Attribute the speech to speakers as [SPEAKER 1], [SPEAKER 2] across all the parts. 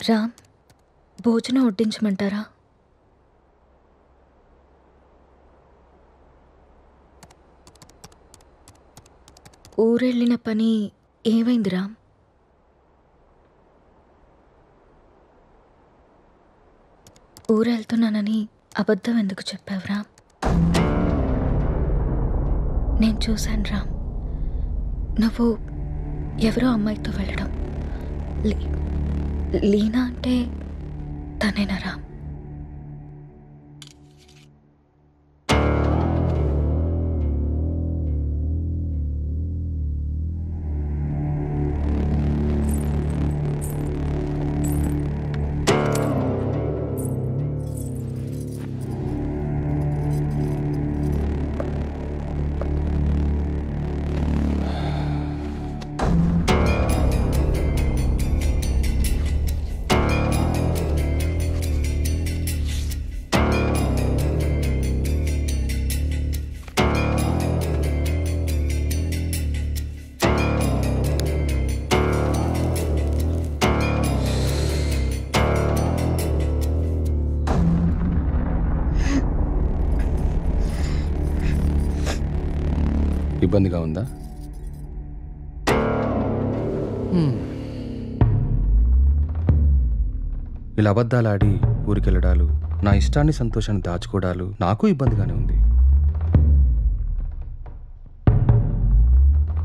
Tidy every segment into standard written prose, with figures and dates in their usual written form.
[SPEAKER 1] రామ్, భోజనం వడ్డించమంటారా? ఊరెళ్ళిన పని ఏమైంది రామ్? ఊరెళ్తున్నానని అబద్ధం ఎందుకు చెప్పావు రామ్? నేను చూశాను రామ్, నువ్వు ఎవరో అమ్మాయితో వెళ్ళడం. లీనా అంటే తనేనా రామ్?
[SPEAKER 2] ఇబ్బందిగా ఉందా? ఇలా అబద్ధాలాడి ఊరికెళ్ళడాలు, నా ఇష్టాన్ని సంతోషాన్ని దాచుకోవడాలు నాకు ఇబ్బందిగానే ఉంది.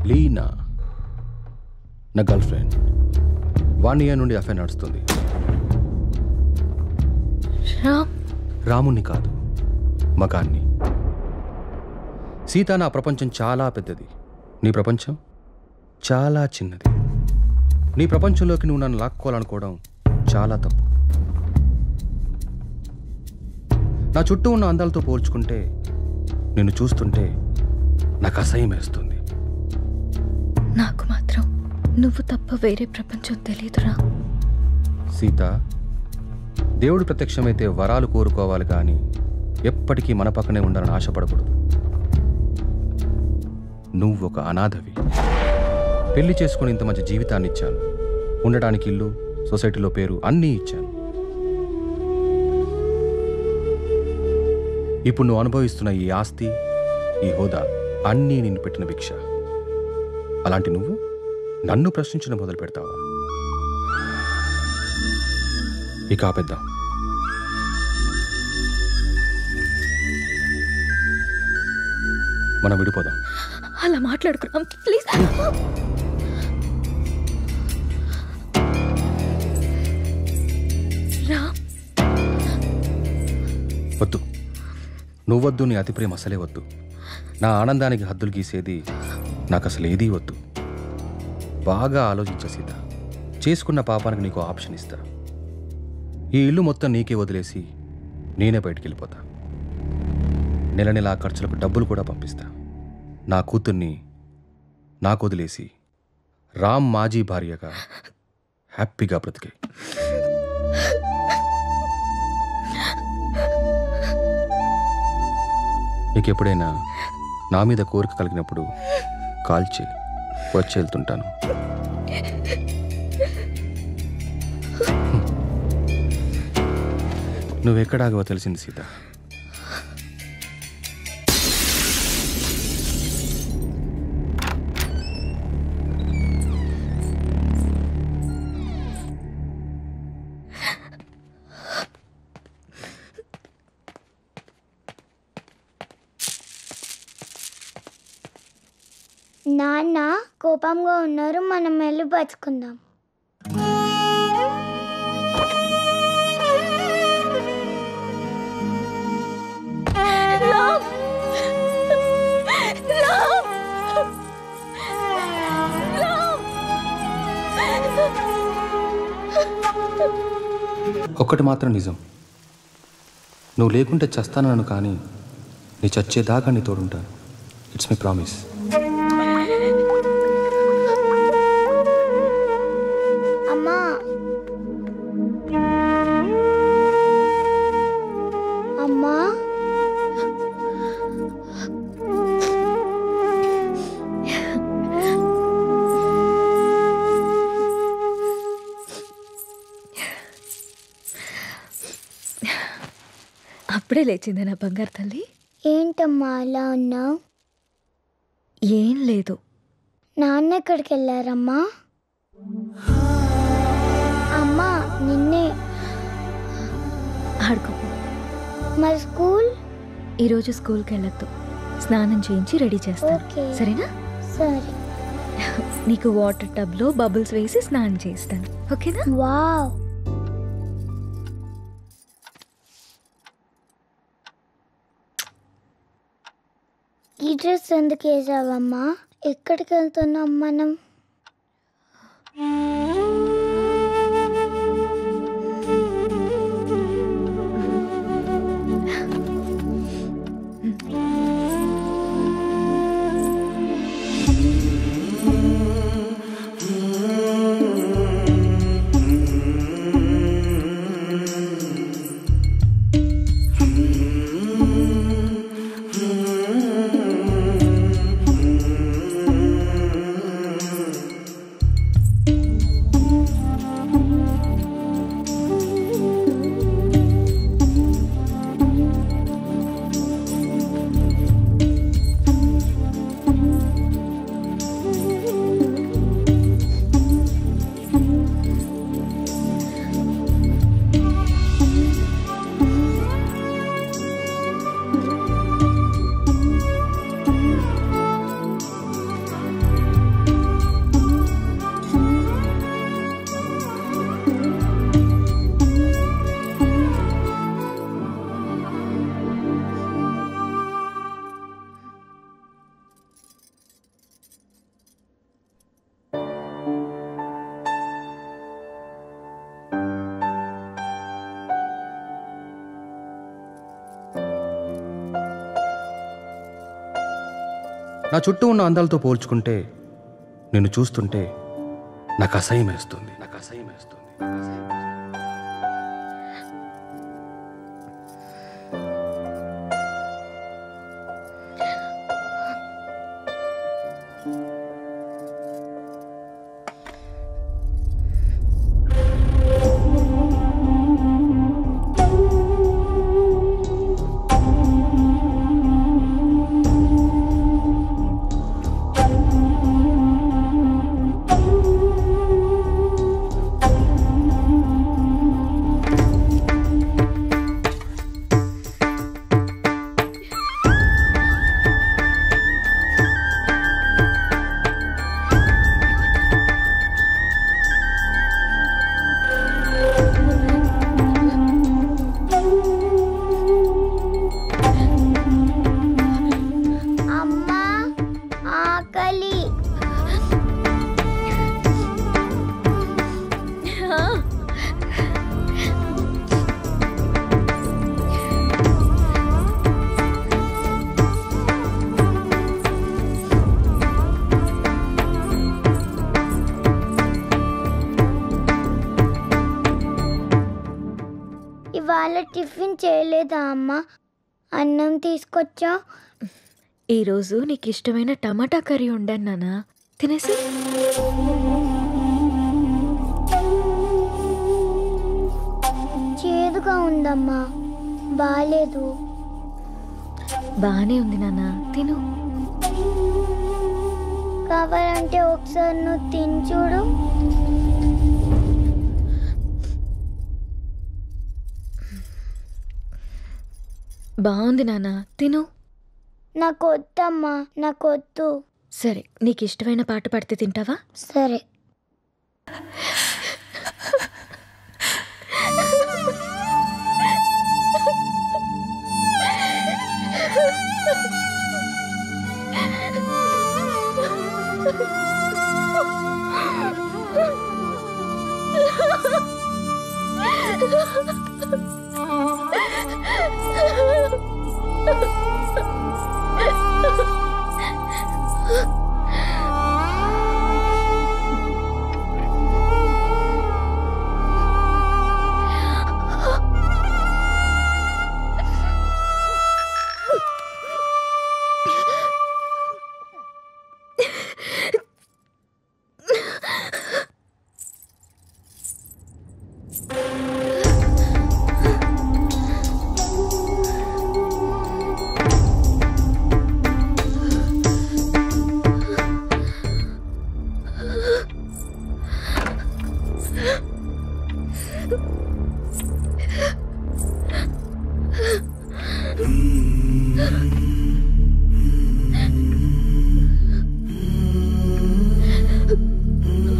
[SPEAKER 2] లీనా నా గర్ల్ ఫ్రెండ్. 1 year నుండి అఫైర్ నడుస్తుంది. రాముణ్ణి కాదు, మగాన్ని. సీత, నా ప్రపంచం చాలా పెద్దది, నీ ప్రపంచం చాలా చిన్నది. నీ ప్రపంచంలోకి నువ్వు నన్ను లాక్కోవాలనుకోవడం చాలా తప్పు. నా చుట్టూ ఉన్న అందాలతో పోల్చుకుంటే నిన్ను చూస్తుంటే నాకు అసహ్యం వేస్తుంది.
[SPEAKER 1] నాకు మాత్రం నువ్వు తప్ప వేరే ప్రపంచం తెలియదురా.
[SPEAKER 2] సీత, దేవుడు ప్రత్యక్షమైతే వరాలు కోరుకోవాలి కానీ ఎప్పటికీ మన పక్కనే ఉండాలని ఆశపడకూడదు. నువ్వు ఒక అనాథవి. పెళ్లి చేసుకుని ఇంత మంచి జీవితాన్ని ఇచ్చాను, ఉండడానికి ఇల్లు, సొసైటీలో పేరు అన్నీ ఇచ్చాను. ఇప్పుడు నువ్వు అనుభవిస్తున్న ఈ ఆస్తి, ఈ హోదా అన్నీ నిన్ను పెట్టిన భిక్ష. అలాంటి నువ్వు నన్ను ప్రశ్నించడం మొదలు పెడతావా? ఇక ఆపేద్దాం. మనం విడిపోదాం.
[SPEAKER 1] అలా మాట్లాడుకున్నాం ప్లీజ్.
[SPEAKER 2] వద్దు, నువ్వొద్దు, నీ అతి ప్రేమ అసలే వద్దు. నా ఆనందానికి హద్దులు గీసేది నాకు అసలు ఏదీ వద్దు. బాగా ఆలోచించ సీత. చేసుకున్న పాపానికి నీకు ఆప్షన్ ఇస్తా. ఈ ఇల్లు మొత్తం నీకే వదిలేసి నేనే బయటికి వెళ్ళిపోతా. నెల నెల ఖర్చులకు డబ్బులు కూడా పంపిస్తా. నా కూతుర్ని నాకు వదిలేసి రామ్ మాజీ భార్యగా హ్యాపీగా బ్రతికే. నీకు ఎప్పుడైనా నా మీద కోరిక కలిగినప్పుడు కాల్ చేయి, వచ్చి వెళ్తుంటాను. నువ్వెక్కడాగవో తెలిసింది సీత.
[SPEAKER 3] నాన్న కోపంగా ఉన్నారు, మనం వెళ్ళి పచ్చుకుందాం.
[SPEAKER 2] ఒక్కటి మాత్రం నిజం, నువ్వు లేకుంటే చస్తానను, కానీ నీ చచ్చేదాకా నీ తోడుంటాను. It's my promise.
[SPEAKER 3] అమ్మా, అమ్మా,
[SPEAKER 1] అప్పుడే లేచిందా నా బంగారు తల్లి?
[SPEAKER 3] ఏంటమ్మా అలా ఉన్నావు?
[SPEAKER 1] ఏం లేదు.
[SPEAKER 3] నాన్న ఎక్కడికి వెళ్ళారమ్మా? అమ్మా నిన్నే.
[SPEAKER 1] ఆడుకోపో.
[SPEAKER 3] మరి స్కూల్?
[SPEAKER 1] ఈరోజు స్కూల్కి వెళ్ళొద్దు. స్నానం చేయించి రెడీ చేస్తాను.
[SPEAKER 3] ఓకే.
[SPEAKER 1] సరేనా?
[SPEAKER 3] సరే.
[SPEAKER 1] నీకు వాటర్ టబ్లో బబుల్స్ వేసి స్నానం చేస్తాను. ఓకేనా?
[SPEAKER 3] వావ్. ఈ డ్రెస్ ఎందుకు వేసావమ్మా? ఎక్కడికి వెళ్తున్నాం మనం?
[SPEAKER 2] నా చుట్టూ ఉన్న అందాలతో పోల్చుకుంటే నిన్ను చూస్తుంటే నాకు అసహ్యం వేస్తుంది.
[SPEAKER 3] ఇవాళ టిఫిన్ చేయలేదా అమ్మా? అన్నం తీసుకొచ్చా.
[SPEAKER 1] ఈరోజు నీకు ఇష్టమైన టమాటా కర్రీ వండాను నాన్న, తినేసి.
[SPEAKER 3] చేదుగా ఉందమ్మా, బాలేదు.
[SPEAKER 1] బానే ఉంది నాన్న, తిను.
[SPEAKER 3] కావాలంటే ఒకసారి నువ్వు తిని చూడు.
[SPEAKER 1] బాగుంది నాన్న, తిను.
[SPEAKER 3] నాకు వద్దమ్మా, నాకు వద్దు.
[SPEAKER 1] సరే, నీకు ఇష్టమైన పాట పాడితే తింటావా?
[SPEAKER 3] సరే.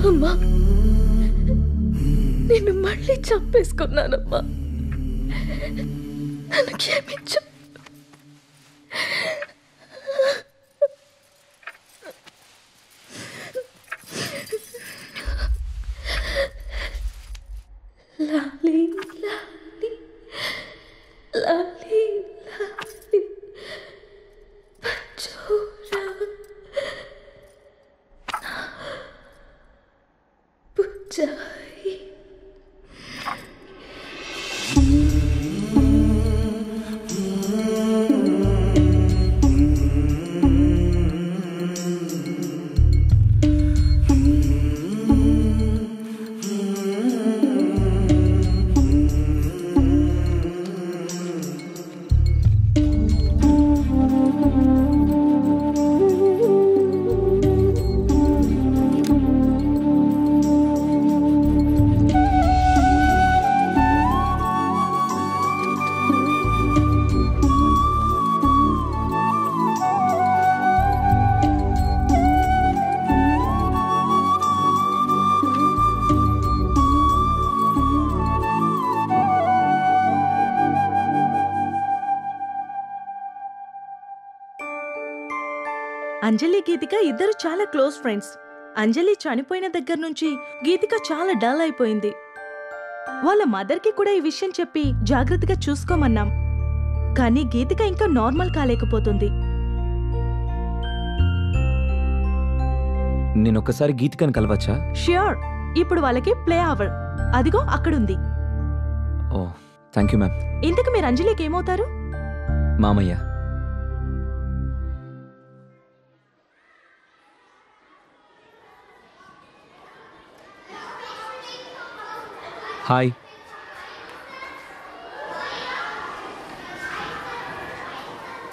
[SPEAKER 1] అమ్మా, నిన్ను మళ్ళీ చంపేసుకున్నానమ్మా. నన్ను క్షమించు. లాలీ లాలీ లాలీ లాలీ పచోరా పుచ్చాయి.
[SPEAKER 4] అంజలి గీతిక ఇద్దరు చాలా క్లోజ్ ఫ్రెండ్స్. అంజలి చనిపోయిన దగ్గర నుంచి గీతిక చాలా డల్ అయిపోయింది. వాళ్ళ మదర్కి కూడా ఈ విషయం చెప్పి జాగ్రత్తగా చూసుకోమన్నాం. కానీ గీతిక ఇంకా నార్మల్ కాలేకపోతుంది.
[SPEAKER 5] నేనొక్కసారి గీతికని కలవచ్చా?
[SPEAKER 4] ష్యూర్. ఇప్పుడు వాళ్ళకి ప్లే అవర్. అదిగో అక్కడుంది.
[SPEAKER 5] ఓ థ్యాంక్ యూ మ్యామ్.
[SPEAKER 4] ఇంతకు మీరు అంజలికి ఏమవుతారు?
[SPEAKER 5] మామయ్య. హాయ్.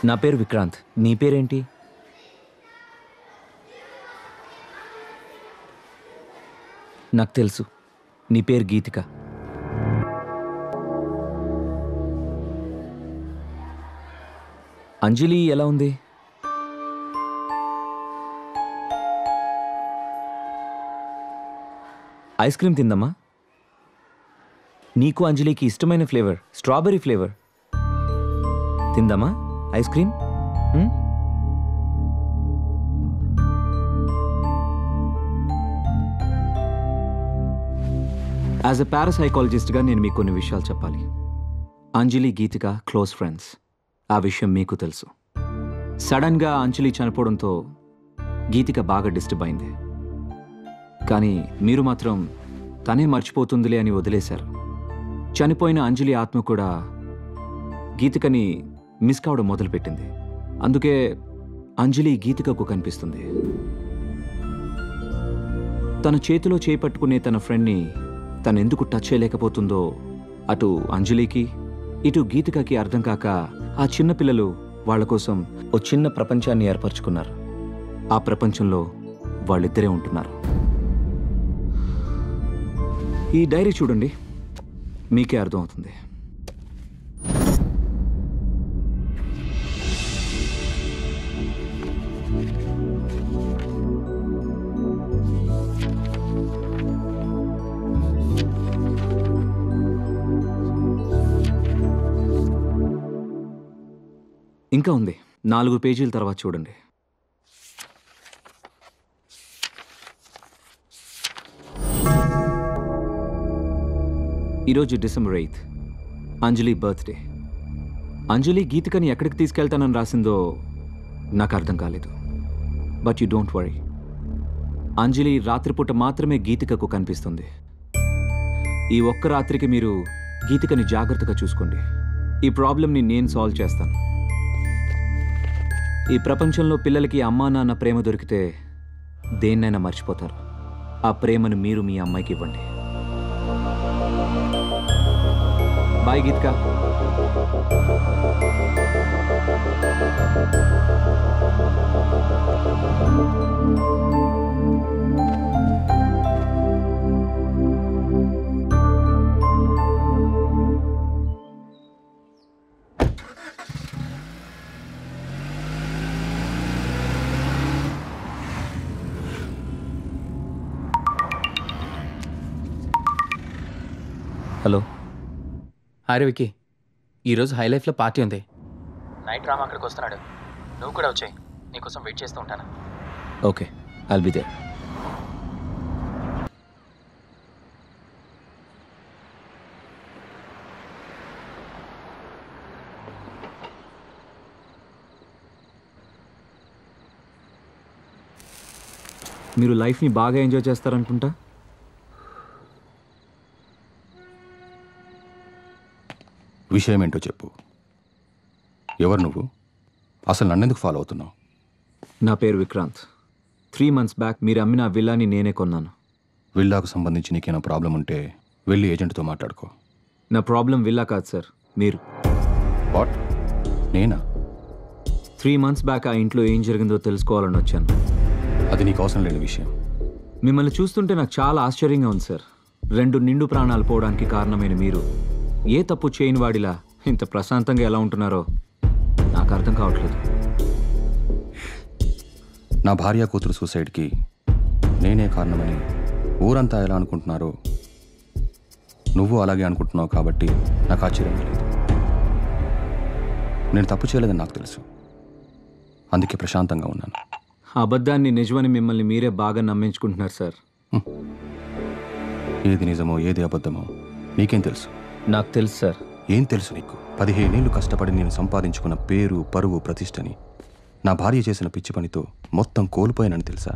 [SPEAKER 5] నా పేరు విక్రాంత్. నీ పేరేంటి? నాకు తెలుసు, నీ పేరు గీతిక. అంజలి ఎలా ఉంది? ఐస్ క్రీమ్ తిందమ్మా. నీకు అంజలికి ఇష్టమైన ఫ్లేవర్ స్ట్రాబెర్రీ ఫ్లేవర్. తిందామా ఐస్ క్రీమ్? యాజ్ ఎ పారాసైకాలజిస్ట్గా నేను మీకు కొన్ని విషయాలు చెప్పాలి. Anjali Geethika close friends. ఆ విషయం మీకు తెలుసు. సడన్గా అంజలి చనిపోవడంతో గీతిక బాగా డిస్టర్బ్ అయింది. కానీ మీరు మాత్రం తనే మర్చిపోతుందిలే అని వదిలేశారు. చనిపోయిన అంజలి ఆత్మ కూడా గీతికని మిస్ కావడం మొదలుపెట్టింది. అందుకే అంజలి గీతికకు కనిపిస్తుంది. తన చేతిలో చేపట్టుకునే తన ఫ్రెండ్ని తనెందుకు టచ్ చేయలేకపోతుందో అటు అంజలికి ఇటు గీతికకి అర్థం కాక ఆ చిన్నపిల్లలు వాళ్ల కోసం ఓ చిన్న ప్రపంచాన్ని ఏర్పరచుకున్నారు. ఆ ప్రపంచంలో వాళ్ళిద్దరే ఉంటున్నారు. ఈ డైరీ చూడండి, మీకే అర్థమవుతుంది. ఇంకా ఉంది, 4 పేజీల తర్వాత చూడండి. ఈరోజు డిసెంబర్ 8th, అంజలి బర్త్డే. అంజలి గీతికని ఎక్కడికి తీసుకెళ్తానని రాసిందో నాకు అర్థం కాలేదు. బట్ యు డోంట్ వరీ, అంజలి రాత్రిపూట మాత్రమే గీతికకు కనిపిస్తుంది. ఈ ఒక్క రాత్రికి మీరు గీతికని జాగ్రత్తగా చూసుకోండి. ఈ ప్రాబ్లంని నేను సాల్వ్ చేస్తాను. ఈ ప్రపంచంలో పిల్లలకి అమ్మా నాన్న ప్రేమ దొరికితే దేన్నైనా మర్చిపోతారు. ఆ ప్రేమను మీరు మీ అమ్మాయికి ఇవ్వండి. బాయ్ గీతిక.
[SPEAKER 6] హాయ్ విక్కీ, ఈరోజు హై లైఫ్లో పార్టీ ఉంది. నైట్ రామ్ అక్కడికి వస్తున్నాడు. నువ్వు కూడా వచ్చాయి. నీకోసం వెయిట్ చేస్తూ ఉంటాను.
[SPEAKER 5] Okay, I'll be there. మీరు లైఫ్ని బాగా ఎంజాయ్ చేస్తారనుకుంటా.
[SPEAKER 2] విషయం ఏంటో చెప్పు. ఎవరు నువ్వు? అసలు నన్నెందుకు ఫాలో అవుతున్నావు?
[SPEAKER 5] నా పేరు విక్రాంత్. 3 months బ్యాక్ మీరు అమ్మిన ఆ విల్లాని నేనే కొన్నాను.
[SPEAKER 2] విల్లాకు సంబంధించి నీకేమైనా ప్రాబ్లం ఉంటే వెళ్ళి ఏజెంట్తో మాట్లాడుకో.
[SPEAKER 5] నా ప్రాబ్లం విల్లా కాదు సార్, మీరు.
[SPEAKER 2] వాట్? నేనా?
[SPEAKER 5] 3 months బ్యాక్ ఆ ఇంట్లో ఏం జరిగిందో తెలుసుకోవాలని వచ్చాను.
[SPEAKER 2] అది నీకు అవసరం లేని విషయం.
[SPEAKER 5] మిమ్మల్ని చూస్తుంటే నాకు చాలా ఆశ్చర్యంగా ఉంది సార్. 2 నిండు ప్రాణాలు పోవడానికి కారణమైన మీరు ఏ తప్పు చేయని వాడిలా ఇంత ప్రశాంతంగా ఎలా ఉంటున్నారో నాకు అర్థం కావట్లేదు.
[SPEAKER 2] నా భార్య కూతురు సూసైడ్కి నేనే కారణమని ఊరంతా ఎలా అనుకుంటున్నారో నువ్వు అలాగే అనుకుంటున్నావు కాబట్టి నాకు ఆశ్చర్యం లేదు. నేను తప్పు చేయలేదని నాకు తెలుసు, అందుకే ప్రశాంతంగా ఉన్నాను.
[SPEAKER 5] ఆ అబద్ధాన్ని నిజమని మిమ్మల్ని మీరే బాగా నమ్మించుకుంటున్నారు సార్.
[SPEAKER 2] ఏది నిజమో ఏది అబద్ధమో నీకేం తెలుసు?
[SPEAKER 5] నాకు తెలుసు సార్.
[SPEAKER 2] ఏం తెలుసు నీకు? 15 ఏళ్ళు కష్టపడి నేను సంపాదించుకున్న పేరు, పరువు, ప్రతిష్టని నా భార్య చేసిన పిచ్చి పనితో మొత్తం కోల్పోయానని తెలుసా?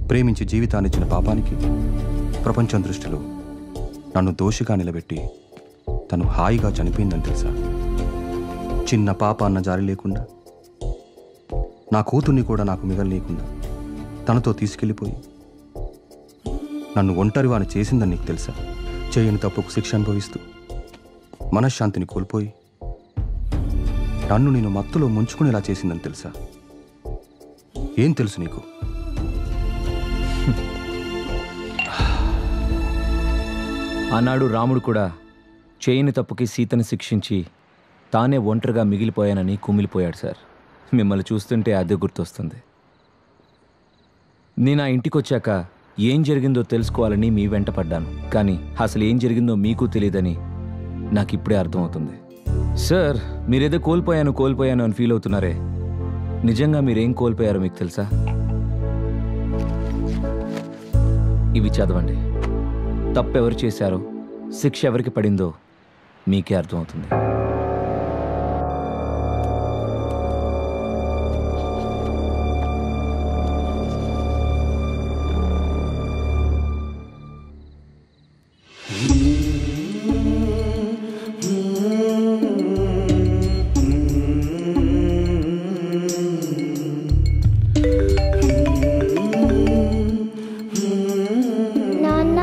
[SPEAKER 2] ప్రేమించి జీవితాన్ని ఇచ్చిన పాపానికి ప్రపంచం దృష్టిలో నన్ను దోషిగా నిలబెట్టి తను హాయిగా చనిపోయిందని తెలుసా? చిన్న పాప అన్న జారి లేకుండా, నా కూతుర్ని కూడా నాకు మిగలనీయకుండా తనతో తీసుకెళ్ళిపోయి నన్ను ఒంటరివాని చేసిందని నీకు తెలుసా? చేయని తప్పుకు శిక్ష అనుభవిస్తూ మనశ్శాంతిని కోల్పోయి నన్ను నేను మత్తులో ముంచుకునేలా చేసిందని తెలుసా? ఏం తెలుసు నీకు?
[SPEAKER 5] ఆనాడు రాముడు కూడా చేయని తప్పుకి సీతను శిక్షించి తానే ఒంటరిగా మిగిలిపోయానని కుమిలిపోయాడు సార్. మిమ్మల్ని చూస్తుంటే అదే గుర్తొస్తుంది. నేను ఆ ఇంటికి వచ్చాక ఏం జరిగిందో తెలుసుకోవాలని మీ వెంట పడ్డాను. కానీ అసలు ఏం జరిగిందో మీకు తెలియదని నాకు ఇప్పుడే అర్థమవుతుంది. సార్, మీరేదో కోల్పోయాను అని ఫీల్ అవుతున్నారే, నిజంగా మీరేం కోల్పోయారో మీకు తెలుసా? ఇవి చదవండి. తప్పెవరు చేశారో, శిక్ష ఎవరికి పడిందో మీకే అర్థమవుతుంది.
[SPEAKER 3] నాన్న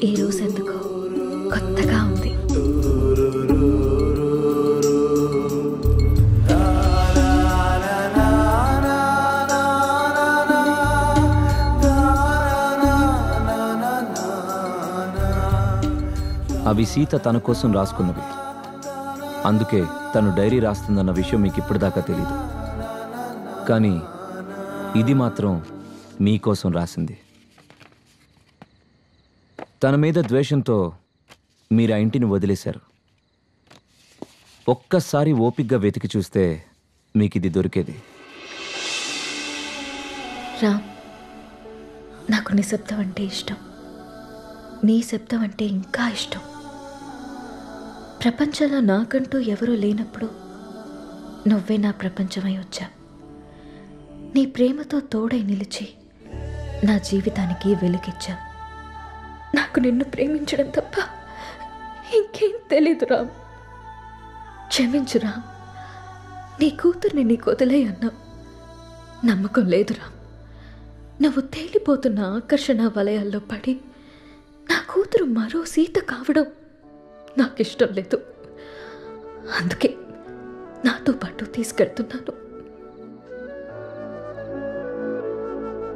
[SPEAKER 1] ఈ రోజు ఎందుకో కొత్తగా ఉంది.
[SPEAKER 5] అవి సీత తన కోసం రాసుకున్నవి. అందుకే తను డైరీ రాస్తుందన్న విషయం మీకు ఇప్పటిదాకా తెలీదు. కానీ ఇది మాత్రం మీకోసం రాసింది. తన మీద ద్వేషంతో మీరు ఆ ఇంటిని వదిలేశారు. ఒక్కసారి ఓపిగ్గా వెతికి చూస్తే మీకు ఇది దొరికేది.
[SPEAKER 1] రామ్, నాకు నిశ్శబ్దం అంటే ఇష్టం. నీ శబ్దం అంటే ఇంకా ఇష్టం. ప్రపంచంలో నాకంటూ ఎవరూ లేనప్పుడు నువ్వే నా ప్రపంచమై వచ్చా. నీ ప్రేమతో తోడై నిలిచి నా జీవితానికి వెలుగిచ్చా. నాకు నిన్ను ప్రేమించడం తప్ప ఇంకేం తెలీదు రామ్. క్షమించు రామ్. నీ కూతుర్ని నీకు వదిలే అన్నావు. నమ్మకం లేదు రామ్. నువ్వు తేలిపోతున్న ఆకర్షణ వలయాల్లో పడి నా కూతురు మరో సీత కావడం నాకు ఇష్టం లేదు. అందుకే నాతో పాటు తీసుకెళ్తున్నాను.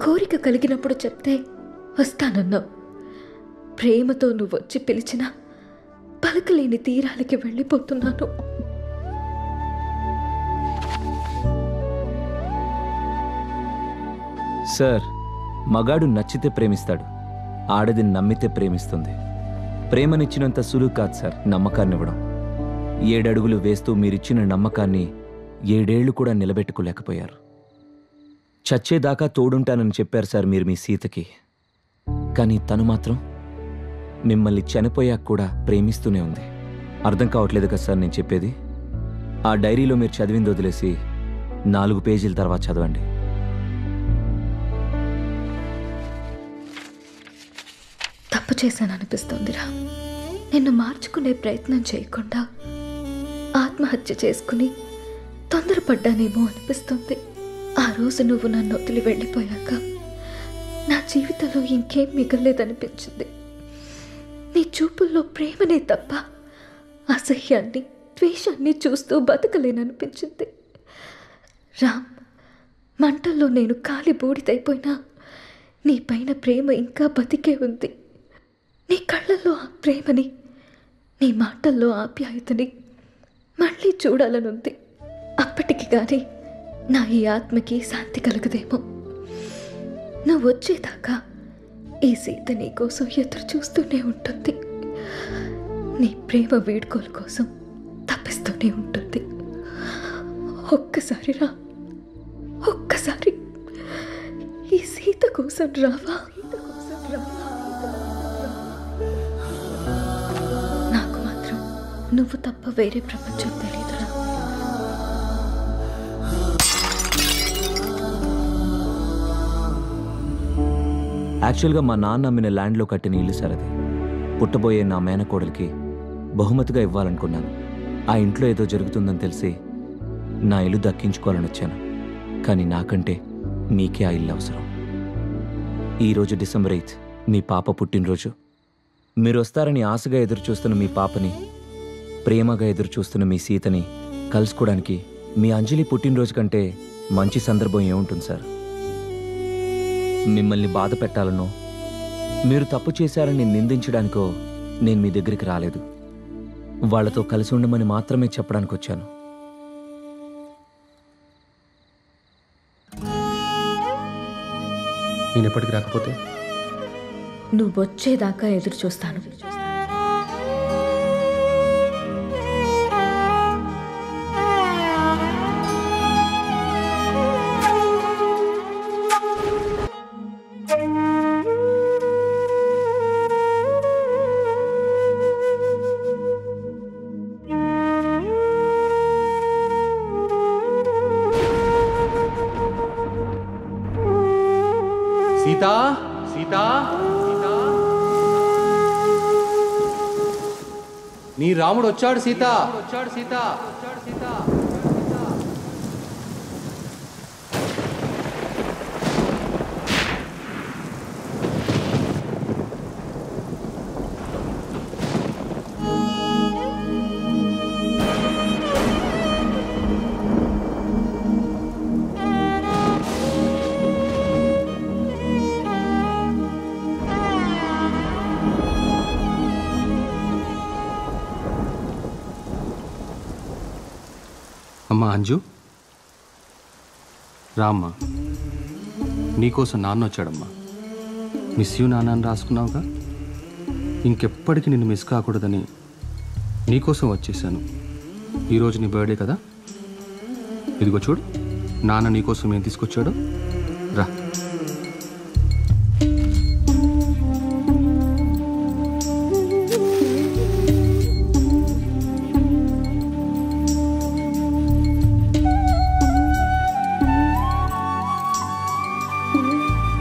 [SPEAKER 1] కోరిక కలిగినప్పుడు చెప్తే వస్తానన్నావు. ప్రేమతో నువ్వు వచ్చి పిలిచినా పలకలేని తీరాలకి వెళ్ళిపోతున్నాను.
[SPEAKER 5] సార్, మగాడు నచ్చితే ప్రేమిస్తాడు, ఆడది నమ్మితే ప్రేమిస్తుంది. ప్రేమనిచ్చినంత సులువు కాదు సార్ నమ్మకాన్నివ్వడం. 7 అడుగులు వేస్తూ మీరిచ్చిన నమ్మకాన్ని 7 ఏళ్లు కూడా నిలబెట్టుకోలేకపోయారు. చచ్చేదాకా తోడుంటానని చెప్పారు సార్ మీరు మీ సీతకి. కానీ తను మాత్రం మిమ్మల్ని చనిపోయాక కూడా ప్రేమిస్తూనే ఉంది. అర్థం కావట్లేదు కదా సార్ నేను చెప్పేది? ఆ డైరీలో మీరు చదివింది వదిలేసి 4 పేజీల తర్వాత చదవండి.
[SPEAKER 1] తప్పు చేశాను అనిపిస్తోందిరా. నిన్ను మార్చుకునే ప్రయత్నం చేయకుండా ఆత్మహత్య చేసుకుని తొందరపడ్డానేమో అనిపిస్తుంది. ఆ రోజు నువ్వు నన్ను వదిలి వెళ్ళిపోయాక నా జీవితంలో ఇంకేం మిగలేదనిపించింది. నీ చూపుల్లో ప్రేమనే తప్ప అసహ్యాన్ని, ద్వేషాన్ని చూస్తూ బతకలేననిపించింది. రామ్, మంటల్లో నేను కాలి బూడిదైపోయినా నీ పైన ప్రేమ ఇంకా బతికే ఉంది. నీ కళ్ళల్లో ఆ ప్రేమని, నీ మాటల్లో ఆప్యాయతని మళ్ళీ చూడాలనుంది. అప్పటికి కానీ నా ఈ ఆత్మకి శాంతి కలగదేమో. నువ్వు వచ్చేదాకా ఈ సీత నీ కోసం ఎదురు చూస్తూనే ఉంటుంది. నీ ప్రేమ వీడ్కోలు కోసం తప్పిస్తూనే ఉంటుంది. ఒక్కసారి రా, ఒక్కసారి ఈ సీత కోసం రావా? నాకు మాత్రం నువ్వు తప్ప వేరే ప్రపంచం తెలియదురా.
[SPEAKER 5] యాక్చువల్గా మా నాన్న అమ్మిన ల్యాండ్లో కట్టిన ఇల్లు సార్ అది. పుట్టబోయే నా మేనకోడలికి బహుమతిగా ఇవ్వాలనుకున్నాను. ఆ ఇంట్లో ఏదో జరుగుతుందని తెలిసి నా ఇల్లు దక్కించుకోవాలని వచ్చాను. కానీ నాకంటే మీకే ఆ ఇల్లు అవసరం. ఈరోజు డిసెంబర్ 8 మీ పాప పుట్టినరోజు. మీరు వస్తారని ఆశగా ఎదురు చూస్తున్న మీ పాపని, ప్రేమగా ఎదురు చూస్తున్న మీ సీతని కలుసుకోవడానికి మీ అంజలి పుట్టినరోజు కంటే మంచి సందర్భం ఏముంటుంది సార్? మిమ్మల్ని బాధ పెట్టాలనో, మీరు తప్పు చేశారని నిందించడానికో నేను మీ దగ్గరికి రాలేదు. వాళ్లతో కలిసి ఉండమని మాత్రమే చెప్పడానికి వచ్చాను.
[SPEAKER 2] నేను ఎప్పటికి రాకపోతే
[SPEAKER 1] నువ్వు వచ్చేదాకా ఎదురు చూస్తాను.
[SPEAKER 2] సీతా, సీతా, సీతా, నీ రాముడు వచ్చాడు సీతా, వచ్చాడు సీతా, వచ్చాడు సీతా. అమ్మా అంజు, రామ్మా, నీకోసం నాన్న వచ్చాడమ్మా. మిస్ యూ నాన్న అని రాసుకున్నావుగా, ఇంకెప్పటికీ నిన్ను మిస్ కాకూడదని నీకోసం వచ్చేసాను. ఈరోజు నీ బర్త్డే కదా, ఇదిగో చూడు నాన్న నీకోసం ఏం తీసుకొచ్చాడో. రా.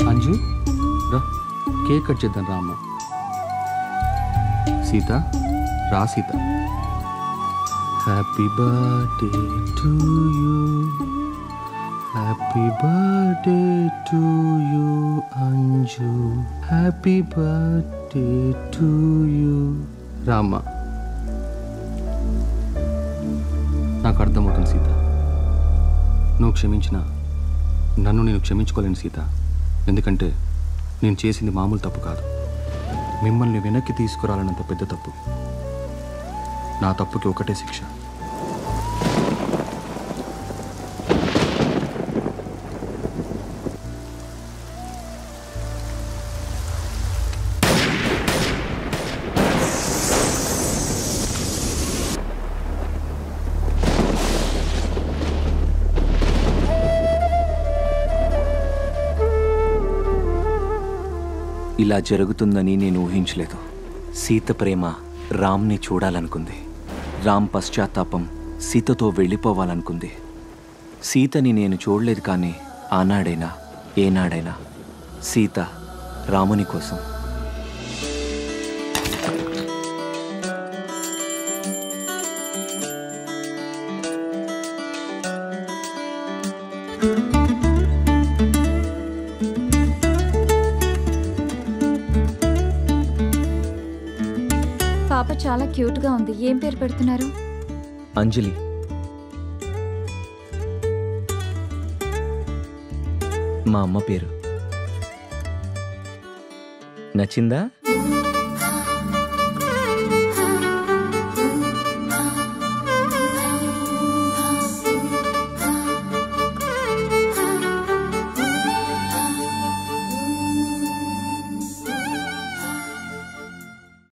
[SPEAKER 2] అంజు రా, కేక్ కట్ చేద్దాం రా అమ్మ. సీత రా Sita. Happy birthday to you, happy birthday to you Anju, happy birthday to you. రామ్మ, నాకు అర్థమవుతుంది సీత, నువ్వు క్షమించిన నన్ను నేను క్షమించుకోలేను సీత. ఎందుకంటే నేను చేసింది మామూలు తప్పు కాదు, మిమ్మల్ని వెనక్కి తీసుకురాలన్నంత పెద్ద తప్పు. నా తప్పుకి ఒకటే శిక్ష.
[SPEAKER 5] ఇలా జరుగుతుందని నేను ఊహించలేదు. సీత ప్రేమ రామ్ని చూడాలనుకుంది. రామ్ పశ్చాత్తాపం సీతతో వెళ్ళిపోవాలనుకుంది. సీతని నేను చూడలేదు, కానీ ఆనాడైనా ఏనాడైనా సీత రాముని కోసం.
[SPEAKER 7] పాప చాలా క్యూట్గా ఉంది. ఏం పేరు పెడుతున్నారు?
[SPEAKER 5] అంజలి. మా అమ్మ పేరు. నచ్చిందా?